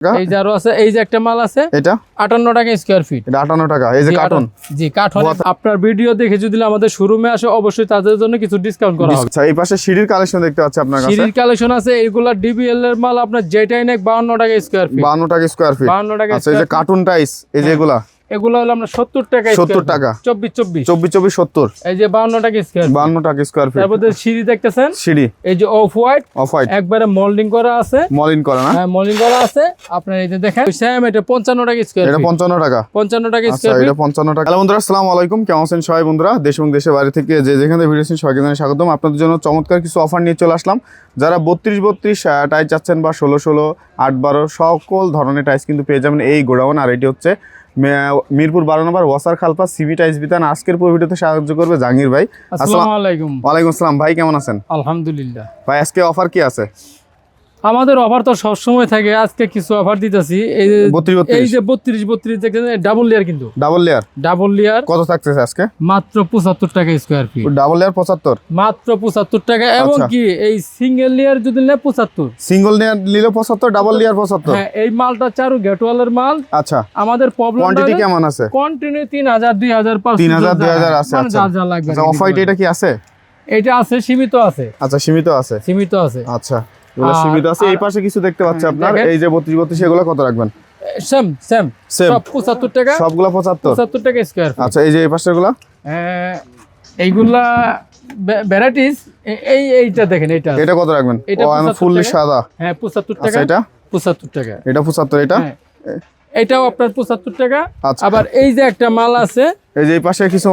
এই যে আরো আছে, এই যে একটা মাল আছে, এটা 58 টাকা স্কয়ার ফিট। এটা 58 টাকা। এই যে কার্টন, জি কার্টন। আপনার ভিডিও দেখে যদি আমাদের শোরুমে আসে অবশ্যই তাদের জন্য কিছু ডিসকাউন্ট করা হবে। আচ্ছা, এই পাশে সিঁড়ির কালেকশন দেখতে পাচ্ছি আপনার কাছে। সিরিজ কালেকশন আছে, এগুলা ডিবিএল এর মাল। আপনার যেটাই নেক 52 টাকা স্কয়ার ফিট। 52 টাকা স্কয়ার ফিট। 52 টাকা। আচ্ছা, এই যে কার্টুন টাইস, এই যে এগুলা এগুলো হলো আমরা 70 টাকা। 70 টাকা। 24 24 70। এই যে 52 টাকা স্কয়ার। 52 টাকা স্কয়ার ফিট। তারপর সিঁড়ি দেখতেছেন, সিঁড়ি এই যে অফ হোয়াইট, একবারে মোল্ডিং করা আছে। মলিন করা না? হ্যাঁ, মোল্ডিং করা আছে। আপনার এই যে দেখেন সেম, এটা 55 টাকা স্কয়ার। এটা 55 টাকা। 55 টাকা আচ্ছা, স্কয়ার ফিট। এটা 55 টাকা। হ্যালো বন্ধুরা, আসসালামু আলাইকুম। কেমন আছেন সবাই বন্ধুরা? দেশ এবং দেশের বাইরে থেকে যে যেখানে ভিডিও দেখছেন সবাইকে জানাই স্বাগতম। আপনাদের জন্য চমৎকার কিছু অফার নিয়ে চলে আসলাম। যারা 32 টাইস চাচ্ছেন বা 16 8 12 সকল ধরনের টাইস কিন্তু পেয়ে যাবেন এই গোডাউন। আর এটি হচ্ছে মিরপুর 12 নম্বর ওয়াসার খালপা সিবি টাইস বিতান। আজকের পুরো ভিডিওতে সাহায্য করবে জাহাঙ্গীর ভাই। আসসালামু আলাইকুম। ওয়ালাইকুম আসসালাম ভাই, কেমন আছেন? আলহামদুলিল্লাহ ভাই, আজকে অফার কি আছে? আমাদের অফার তো সব সময় থাকে, আজকে কিছু অফার দিতেছি। এই যে 32 দেখেন, ডাবল লেয়ার, কিন্তু ডাবল লেয়ার কত থাকতেছে আজকে? মাত্র 75 টাকা স্কয়ার ফিট। ডাবল লেয়ার 75, মাত্র 75 টাকা। এবং কি এই সিঙ্গেল লেয়ার যদি নেয় 75, সিঙ্গেল লেয়ার নিলে 75, ডাবল লেয়ার 75। হ্যাঁ, এই মালটা চারু গেটওয়ালের মাল। আচ্ছা, আমাদের প্রবলেম কোয়ান্টিটি কেমন আছে? কন্টিনিউ 3000 2000 3000 2000 আছে। মানে যা যা লাগবে। আচ্ছা, অফ হোয়াইট এটা কি আছে? এটা আছে, সীমিত আছে। আচ্ছা, সীমিত আছে। আচ্ছা, এগুলো সীমিত আছে। এই পাশে কিছু দেখতে পাচ্ছি আপনার, এই যে 32 এগুলো কত রাখবেন? সেম সব 75 টাকা। সবগুলো 75 টাকা স্কয়ার ফিট। আচ্ছা, এই যে এই পাশেগুলো, এইগুলা ভ্যারাইটিস। এইটা দেখেন, এটা কত রাখবেন? ফুললি সাদা। হ্যাঁ, 75 টাকা। এটা 75 টাকা। এটা 75। এটা এটাও আপনার 75 টাকা। আচ্ছা, আবার এই যে একটা মাল আছে, এই যে এই পাশে কিছু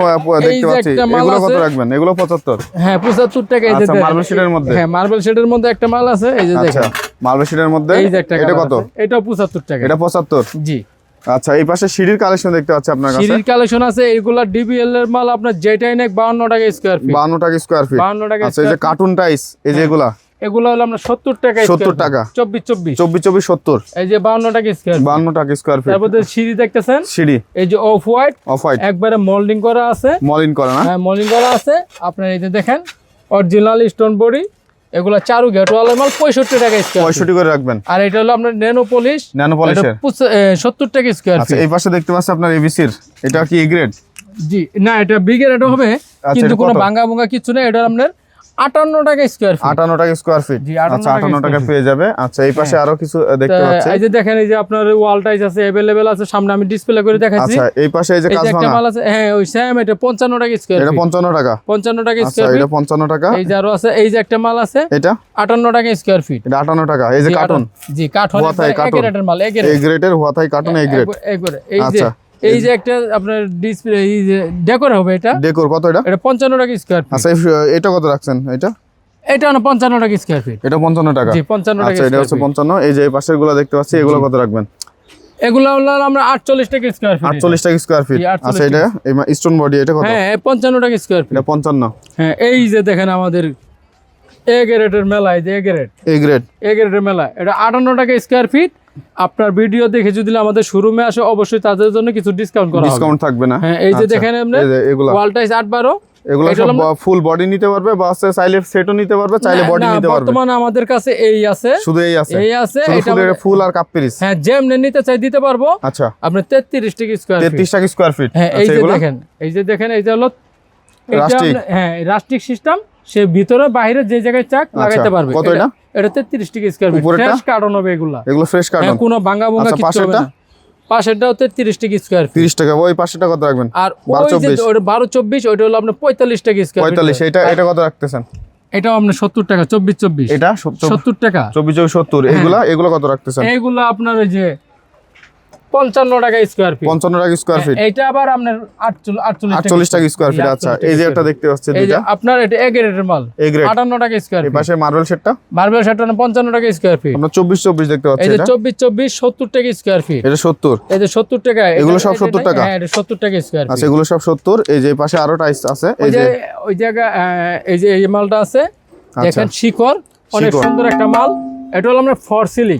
দেখতে পাচ্ছি, এগুলো কত রাখবেন? এগুলো 75। হ্যাঁ, 75 টাকা। এই যে মার্বেল শেডের মধ্যে, হ্যাঁ, মার্বেল শেডের মধ্যে একটা মাল আছে, এই যে দেখেন। আচ্ছা, মার্বেল শেডের মধ্যে এই যে একটা এটা কত? এটাও 75 টাকা। এটা 75। জি। আচ্ছা, এই পাশে সিঁড়ির কালেকশন দেখতে পাচ্ছি আপনার কাছে। সিরিজ কালেকশন আছে, এগুলা ডিবিএল এর মাল। আপনার যেটাই নেক 52 টাকা স্কয়ার ফিট। 52 টাকা স্কয়ার ফিট। 52 টাকা। আচ্ছা, এই যে কার্টুন টাইস, এই যে এগুলা এগুলো হলো আমরা 70 টাকা। 70 টাকা। 24 70। এই যে 52 টাকা স্কয়ার। 52 টাকা স্কয়ার ফিট। তারপর সিঁড়ি দেখতেছেন, সিঁড়ি এই যে অফ হোয়াইট, একবারে মোল্ডিং করা আছে। মলিন করা না? হ্যাঁ, মোল্ডিং করা আছে। আপনার এই যে দেখেন, অরিজিনাল স্টোন বডি। এগুলা চারু গেটওয়ালের মাল, 65 টাকা স্কয়ার। 65 করে রাখবেন। আর এটা হলো আপনার ন্যানো পলিশের 70 টাকা স্কয়ার। আচ্ছা, এই পাশে দেখতে পাচ্ছি আপনার এবিসির, এটা কি এ গ্রেড? জি না, এটা বি গ্রেড হবে, কিন্তু কোনো ভাঙা ভাঙা কিছু না। এটা আপনার 58 টাকা স্কয়ার ফিট। 58 টাকা স্কয়ার ফিট। আচ্ছা, 58 টাকা পেয়ে যাবে। আচ্ছা, এই পাশে আরো কিছু দেখতে পাচ্ছি। এই যে দেখেন, এই যে আপনার ওয়াল টাইস আছে, अवेलेबल আছে। সামনে আমি ডিসপ্লে করে দেখাচ্ছি। আচ্ছা, এই পাশে এই যে কাজ ভাঙা মাল আছে। হ্যাঁ, ওই সেম, এটা 55 টাকা স্কয়ার। এটা 55 টাকা। 55 টাকা আচ্ছা, স্কয়ার ফিট। এটা 55 টাকা। এই যে আরো আছে, এই যে একটা মাল আছে, এটা 58 টাকা স্কয়ার ফিট। এটা 58 টাকা। এই যে কার্টন, জি কার্টন, এক গ্রেডের মাল। এ গ্রেডের হুয়াথাই কার্টন, এ গ্রেড। এই যে এই যে একটা আপনার ডিসপ্লে, এই যে ডেকোর হবে। এটা ডেকোর কত? এটা 55 টাকা স্কয়ার ফিট। আচ্ছা, এটা কত রাখছেন? এটা হলো 55 টাকা স্কয়ার ফিট। এটা 55 টাকা। জি, 55 টাকা। আচ্ছা, এটা হচ্ছে 55। এই যে এই পাশের গুলো দেখতে পাচ্ছি, এগুলো কত রাখবেন? এগুলো হলো আমরা 48 টাকা স্কয়ার ফিট। 48 টাকা স্কয়ার ফিট। আচ্ছা, এটা স্টোন বডি, এটা কত? হ্যাঁ, 55 টাকা স্কয়ার ফিট। এটা 55। হ্যাঁ, এই যে দেখেন আমাদের এ গ্রেডের মেলা, এই যে এ গ্রেডের মেলা, এটা 58 টাকা স্কয়ার ফিট। আপনার ভিডিও দেখে যদি আমাদের শোরুমে আসে অবশ্যই তাদের জন্য কিছু ডিসকাউন্ট করা হবে। ডিসকাউন্ট থাকবে না? হ্যাঁ, এই যে দেখেন, আপনি ওয়াল টাইস 8 12, এগুলো সব ফুল বডি নিতে পারবে, বা চাইলে সেটও নিতে পারবে, চাইলে বডি নিতে পারবে। বর্তমানে আমাদের কাছে এই আছে, শুধু এই আছে। এটা ফুল আর কাপ পিস। হ্যাঁ, যেমন নিতে চাই দিতে পারবো। আচ্ছা, আপনি 33 টাকা স্কয়ার ফিট। 33 টাকা স্কয়ার ফিট। হ্যাঁ, এই যে দেখেন, এই যে হলো হ্যাঁ রাস্টিক সিস্টেম। সে ভিতরে বাইরে যে জায়গায় চাক লাগাইতে পারবে। কত এটা? এটা 33 টাকা স্কয়ার ফিট। ফ্রেশ কার্টন হবে এগুলো ফ্রেশ কার্টন, কোনো ভাঙা ভাঙা কিছু হবে না। পাশেরটাও 33 টাকা স্কয়ার ফিট। 30 টাকা। ওই পাশেরটা কত রাখবেন? আর ওই যে 12 24, ওইটা হলো আপনার 45 টাকা স্কয়ার ফিট। 45। এটা কত রাখতেছেন? এটাও আপনার 70 টাকা। 24 এটা 70 টাকা। 24 70। এগুলা কত রাখতেছেন? এগুলো আপনার ওই যে 55 টাকা স্কয়ার ফিট। 55 টাকা স্কয়ার ফিট। এটা আবার আপনার 48 টাকা স্কয়ার ফিট। আচ্ছা, এই যে একটা দেখতে পাচ্ছেন, এই যে আপনার এটা এ গ্রেডের মাল, 58 টাকা স্কয়ার ফিট। এই পাশে মার্বেল শেডটা 55 টাকা স্কয়ার ফিট। আমরা 24 দেখতে পাচ্ছি। এই যে 24 70 টাকা স্কয়ার ফিট। এটা 70। এই যে 70 টাকা। এগুলো সব 70 টাকা। হ্যাঁ, এটা 70 টাকা স্কয়ার ফিট। আচ্ছা, এগুলো সব 70। এই যে পাশে আরো টাইস আছে, এই যে ওই জায়গা, এই যে এই মালটা আছে, দেখেন শিখর, অনেক সুন্দর একটা মাল। এটা হলো আমরা ফর সিলিং।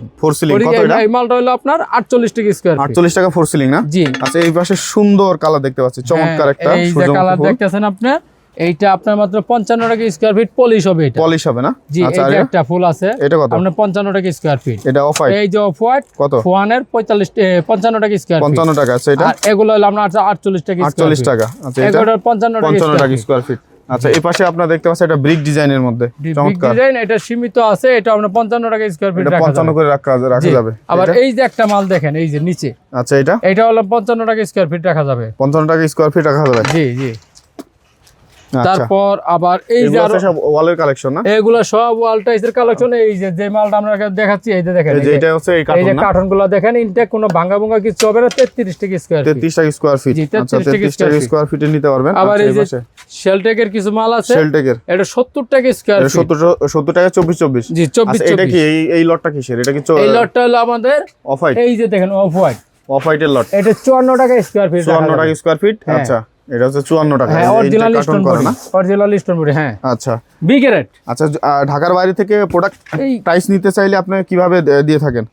কত এটা? এই মালটা হলো আপনার 48 টাকা স্কয়ার ফিট। 48 টাকা ফর সিলিং না? জি। আচ্ছা, এই পাশে সুন্দর কালার দেখতে পাচ্ছি, চমৎকার একটা এই যে কালার দেখতেছেন আপনি, এইটা আপনার মাত্র 55 টাকা স্কয়ার ফিট পলিশ হবে। এটা পলিশ হবে না? জি, আচ্ছা, এই যে একটা ফুল আছে, এটা কত? আপনার 55 টাকা স্কয়ার ফিট। এটা অফ হোয়াইট, এই যে অফ হোয়াইট কত? ফোয়ানের 55 টাকা স্কয়ার ফিট। 55 টাকা। আচ্ছা, এটা আর এগুলো হলো আপনার 48 টাকা স্কয়ার 48 ফিট। টাকা। আচ্ছা, এটা এগুলো 55 টাকা স্কয়ার ফিট। আচ্ছা, এই পাশে আপনারা দেখতে পাচ্ছেন এটা ব্রিক ডিজাইনের মধ্যে চমৎকার ডিজাইন। এটা সীমিত আছে, এটা আমরা 55 টাকা স্কয়ার ফিট এটা রাখা 55 যাবে। করে রাখা যাবে। আবার এটা? এই যে একটা মাল দেখেন, এই যে নিচে, আচ্ছা, এটা হলো 55 টাকা স্কয়ার ফিট রাখা যাবে। 55 টাকা স্কয়ার ফিট রাখা যাবে। জি জি। আচ্ছা, তারপর আবার এই যে এগুলো হচ্ছে সব ওয়ালের কালেকশন না? এগুলো সব ওয়াল টাইসের কালেকশন। এই যে মালটা আমরা দেখাচ্ছি, এই যে দেখেন, এই যে এটা হচ্ছে এই এই কার্টুন যে না? কার্টুনগুলো দেখেন, ইনটেক কোনো ভাঙা ভুঙা কিছু হবে না। 33 টাকা স্কয়ার ফিট। 33 টাকা স্কয়ার ফিট। জি, আচ্ছা, 33 33 টাকা স্কয়ার ফিটে নিতে পারবেন। আবার আচ্ছা, এই যে শেলটেকের কিছু মাল আছে, শেলটেকের এটা 70 টাকা স্কয়ার ফিট। 70 টাকা 24। জি, 24 আচ্ছা, এটা কি এই লটটা কিসের? এটা কি এই লটটা হলো আমাদের অফ হোয়াইট? এই যে দেখেন অফ হোয়াইট, অফ হোয়াইটের লট। এটা 54 টাকা স্কয়ার ফিট। 54 টাকা স্কয়ার ফিট। হ্যাঁ। আচ্ছা, এটা হচ্ছে 54 টাকা। হ্যাঁ, এই অরিজিনাল কার্টুন স্টোন করে বডি, না? Original stone body. হ্যাঁ, আচ্ছা বিগ রেট। আচ্ছা, ঢাকার বাইরে থেকে প্রোডাক্ট এই প্রাইস নিতে চাইলে আপনি কিভাবে দিয়ে থাকেন?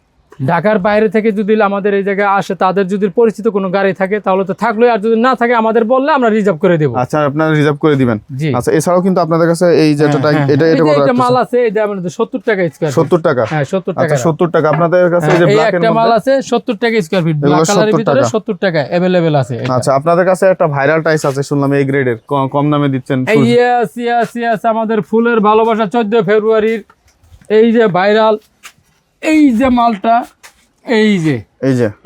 ঢাকার বাইরে থেকে যদি আমাদের এই জায়গায় আসে, তাদের যদি পরিচিত কোনো গাড়ি থাকে তাহলে তো থাকলো, আর যদি না থাকে আমাদের বললে আমরা রিজার্ভ করে দেব। আচ্ছা, আপনারা রিজার্ভ করে দিবেন। জি। আচ্ছা, এছাড়াও কিন্তু আপনাদের কাছে এই যেটা এটা এই যে কত একটা মাল আছে, এটা আমাদের 70 টাকা স্কয়ার ফিট। 70 টাকা। হ্যাঁ, 70 টাকা। আচ্ছা, 70 টাকা আপনাদের কাছে এই যে এই ব্ল্যাক এর একটা মাল মধ্যে। আছে 70 টাকা স্কয়ার ফিট, এগুলো ব্ল্যাক কালারের 70 ভিতরে টাকা। 70 টাকা अवेलेबल আছে এটা। আচ্ছা, আপনাদের কাছে একটা ভাইরাল টাইস আছে শুনলাম এই গ্রেডের, কম দামে দিচ্ছেন। এই ইয়েস আমাদের ফুলের ভালোবাসা 14 ফেব্রুয়ারির এই যে ভাইরাল এই যে মালটা,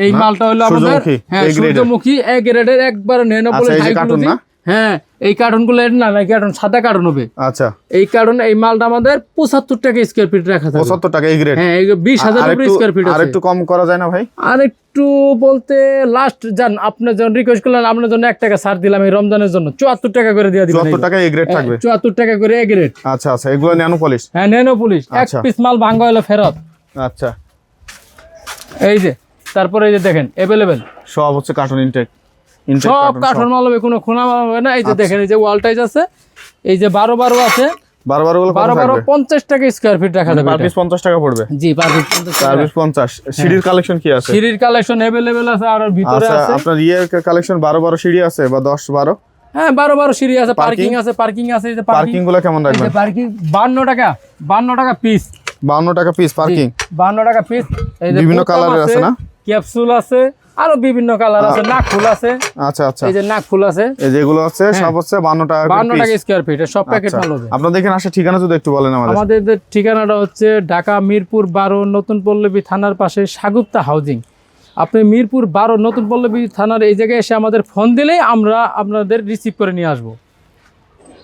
এই মালটা হলো আমাদের সূর্যমুখী, হ্যাঁ এই গ্রেডের। সূর্যমুখী এ গ্রেডের একবার নেনো বলে আচ্ছা, এই যে হাই কার্টুন কোয়ালিটি। না? হ্যাঁ, এই কার্টুনগুলো এর না কার্টুন সাদা কার্টুন হবে। আচ্ছা, এই কার্টুন এই মালটা আমাদের 75 টাকা স্কয়ার ফিট রাখা যাবে। 75 টাকা এই গ্রেড। হ্যাঁ, এই 20,000 উপরে স্কয়ার ফিট আর আছে। একটু কম করা যায় না ভাই? আর একটু বলতে লাস্ট জান আপনার যখন রিকোয়েস্ট করলেন, আপনার জন্য 1 টাকা ছাড় দিলাম এই রমজানের জন্য, 74 টাকা করে দিয়ে দিবেন। 74 টাকা এই গ্রেড থাকবে। 74 টাকা করে এ গ্রেড। আচ্ছা আচ্ছা, এগুলো ন্যানো পলিশ। হ্যাঁ, ন্যানো পুলিশ। এক আচ্ছা। পিস মাল ভাঙা হলো ফেরত। আচ্ছা, এই যে তারপরে এই যে দেখেন अवेलेबल সব হচ্ছে কার্টুন ইনটেক সব কার্টুন মাল হবে, কোনো খোনা মাল হবে না। এই যে দেখেন, এই যে ওয়াল টাইজ আছে, এই যে 12 আছে, 12 50 টাকা স্কয়ার ফিট রাখা যাবে। পার পিস 50 টাকা পড়বে। জি, পার পিস 50 পার টাকা। পিস 50। সিঁড়ির কালেকশন কি আছে? সিঁড়ির কালেকশন अवेलेबल আছে, আর ভিতরে আচ্ছা, আছে আপনার ইয়ের কালেকশন 12 সিঁড়ি আছে বা 10-12? হ্যাঁ, 12 সিঁড়ি আছে, পার্কিং আছে, পার্কিং আছে। এই যে পার্কিং গুলো কেমন এই যে রাখবেন? পার্কিং 52 টাকা পিস। 52 টাকা পিস পার্কিং। 52 টাকা পিস। এই যে বিভিন্ন বোতাম কালারের আছে না? ক্যাপসুল আছে, আরো বিভিন্ন কালার আছে, নাক ফুল আছে। আচ্ছা আচ্ছা, এই যে নাক ফুল আছে, এই যেগুলো আছে সব হচ্ছে 52 টাকা 52 টাকা পিস। স্কয়ার ফিট, সব প্যাকেট আচ্ছা, মাল হবে। আপনাদের এখানে আসে ঠিকানা যদি একটু বলেন আমাদের। আমাদের ঠিকানাটা হচ্ছে ঢাকা মিরপুর 12 নতুন পল্লবী থানার পাশে সাগুপ্তা হাউজিং। আপনি মিরপুর 12 নতুন পল্লবী থানার এই জায়গায় এসে আমাদের ফোন দিলেই আমরা আপনাদের রিসিভ করে নিয়ে আসবো।